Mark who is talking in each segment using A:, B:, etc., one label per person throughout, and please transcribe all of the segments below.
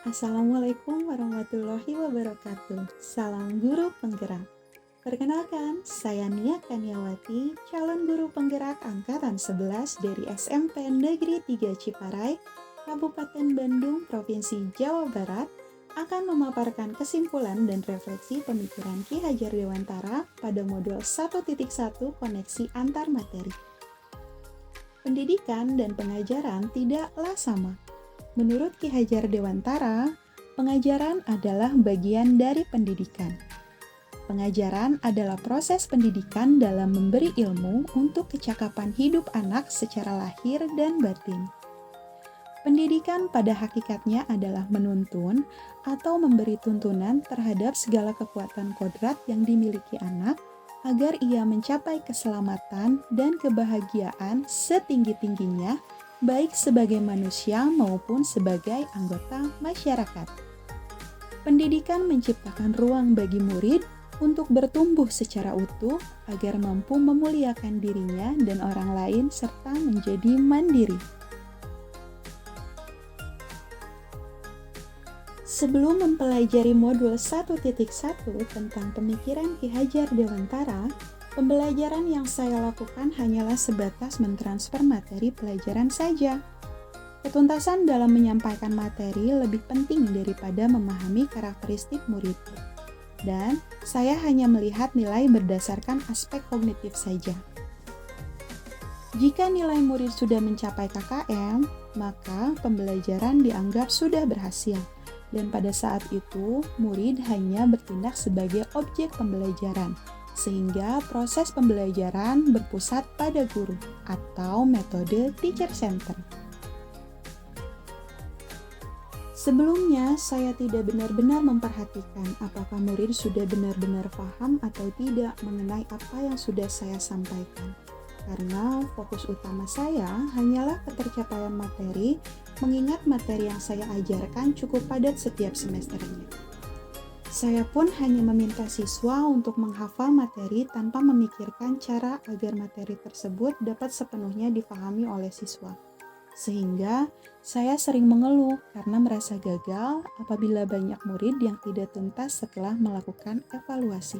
A: Assalamualaikum warahmatullahi wabarakatuh. Salam guru penggerak. Perkenalkan, saya Nia Kaniawati, calon guru penggerak angkatan 11 dari SMP Negeri 3 Ciparai, Kabupaten Bandung, Provinsi Jawa Barat, akan memaparkan kesimpulan dan refleksi pemikiran Ki Hajar Dewantara pada modul 1.1 koneksi antar materi. Pendidikan dan pengajaran tidaklah sama. Menurut Ki Hajar Dewantara, pengajaran adalah bagian dari pendidikan. Pengajaran adalah proses pendidikan dalam memberi ilmu untuk kecakapan hidup anak secara lahir dan batin. Pendidikan pada hakikatnya adalah menuntun atau memberi tuntunan terhadap segala kekuatan kodrat yang dimiliki anak agar ia mencapai keselamatan dan kebahagiaan setinggi-tingginya, baik sebagai manusia maupun sebagai anggota masyarakat. Pendidikan menciptakan ruang bagi murid untuk bertumbuh secara utuh agar mampu memuliakan dirinya dan orang lain serta menjadi mandiri. Sebelum mempelajari modul 1.1 tentang pemikiran Ki Hajar Dewantara, pembelajaran yang saya lakukan hanyalah sebatas mentransfer materi pelajaran saja. Ketuntasan dalam menyampaikan materi lebih penting daripada memahami karakteristik murid. Dan saya hanya melihat nilai berdasarkan aspek kognitif saja. Jika nilai murid sudah mencapai KKM, maka pembelajaran dianggap sudah berhasil. Dan pada saat itu, murid hanya bertindak sebagai objek pembelajaran, sehingga proses pembelajaran berpusat pada guru atau metode teacher center. Sebelumnya, saya tidak benar-benar memperhatikan apakah murid sudah benar-benar paham atau tidak mengenai apa yang sudah saya sampaikan. Karena fokus utama saya hanyalah ketercapaian materi, mengingat materi yang saya ajarkan cukup padat setiap semesternya. Saya pun hanya meminta siswa untuk menghafal materi tanpa memikirkan cara agar materi tersebut dapat sepenuhnya difahami oleh siswa. Sehingga saya sering mengeluh karena merasa gagal apabila banyak murid yang tidak tuntas setelah melakukan evaluasi.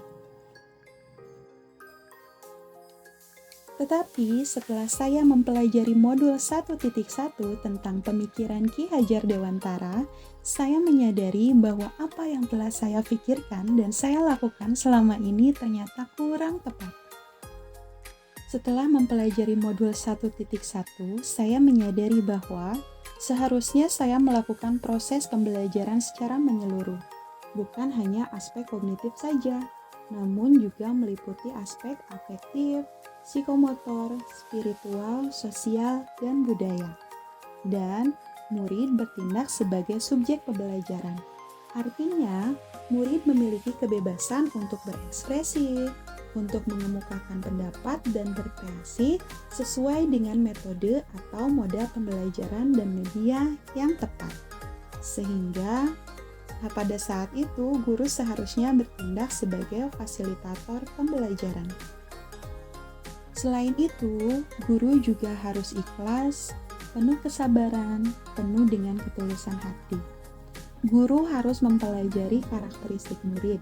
A: Tetapi setelah saya mempelajari modul 1.1 tentang pemikiran Ki Hajar Dewantara, saya menyadari bahwa apa yang telah saya pikirkan dan saya lakukan selama ini ternyata kurang tepat. Setelah mempelajari modul 1.1, saya menyadari bahwa seharusnya saya melakukan proses pembelajaran secara menyeluruh, bukan hanya aspek kognitif saja, namun juga meliputi aspek afektif, psikomotor, spiritual, sosial, dan budaya. Dan murid bertindak sebagai subjek pembelajaran. Artinya, murid memiliki kebebasan untuk berekspresi, untuk mengemukakan pendapat dan berkreasi sesuai dengan metode atau moda pembelajaran dan media yang tepat. Sehingga pada saat itu, guru seharusnya bertindak sebagai fasilitator pembelajaran. Selain itu, guru juga harus ikhlas, penuh kesabaran, penuh dengan ketulusan hati. Guru harus mempelajari karakteristik murid,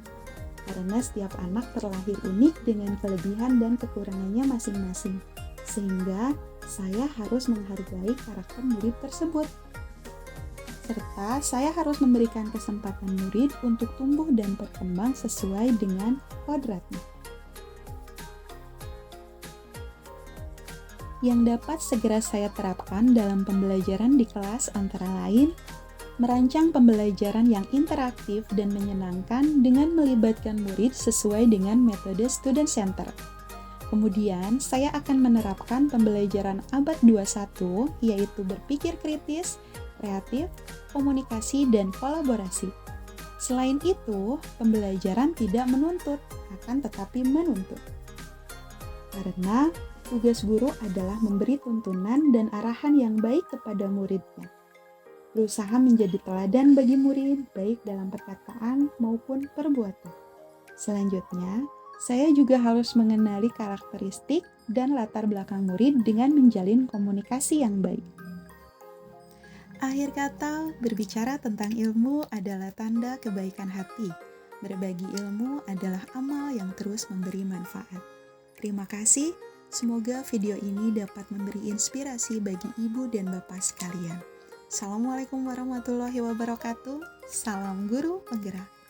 A: karena setiap anak terlahir unik dengan kelebihan dan kekurangannya masing-masing, sehingga saya harus menghargai karakter murid tersebut. Serta saya harus memberikan kesempatan murid untuk tumbuh dan berkembang sesuai dengan kodratnya. Yang dapat segera saya terapkan dalam pembelajaran di kelas antara lain, merancang pembelajaran yang interaktif dan menyenangkan dengan melibatkan murid sesuai dengan metode student center. Kemudian, saya akan menerapkan pembelajaran abad 21, yaitu berpikir kritis, kreatif, komunikasi, dan kolaborasi. Selain itu, pembelajaran tidak menuntut, akan tetapi menuntut. Karena tugas guru adalah memberi tuntunan dan arahan yang baik kepada muridnya. Berusaha menjadi teladan bagi murid, baik dalam perkataan maupun perbuatan. Selanjutnya, saya juga harus mengenali karakteristik dan latar belakang murid dengan menjalin komunikasi yang baik. Akhir kata, berbicara tentang ilmu adalah tanda kebaikan hati. Berbagi ilmu adalah amal yang terus memberi manfaat. Terima kasih, semoga video ini dapat memberi inspirasi bagi ibu dan bapak sekalian. Assalamualaikum warahmatullahi wabarakatuh. Salam guru penggerak.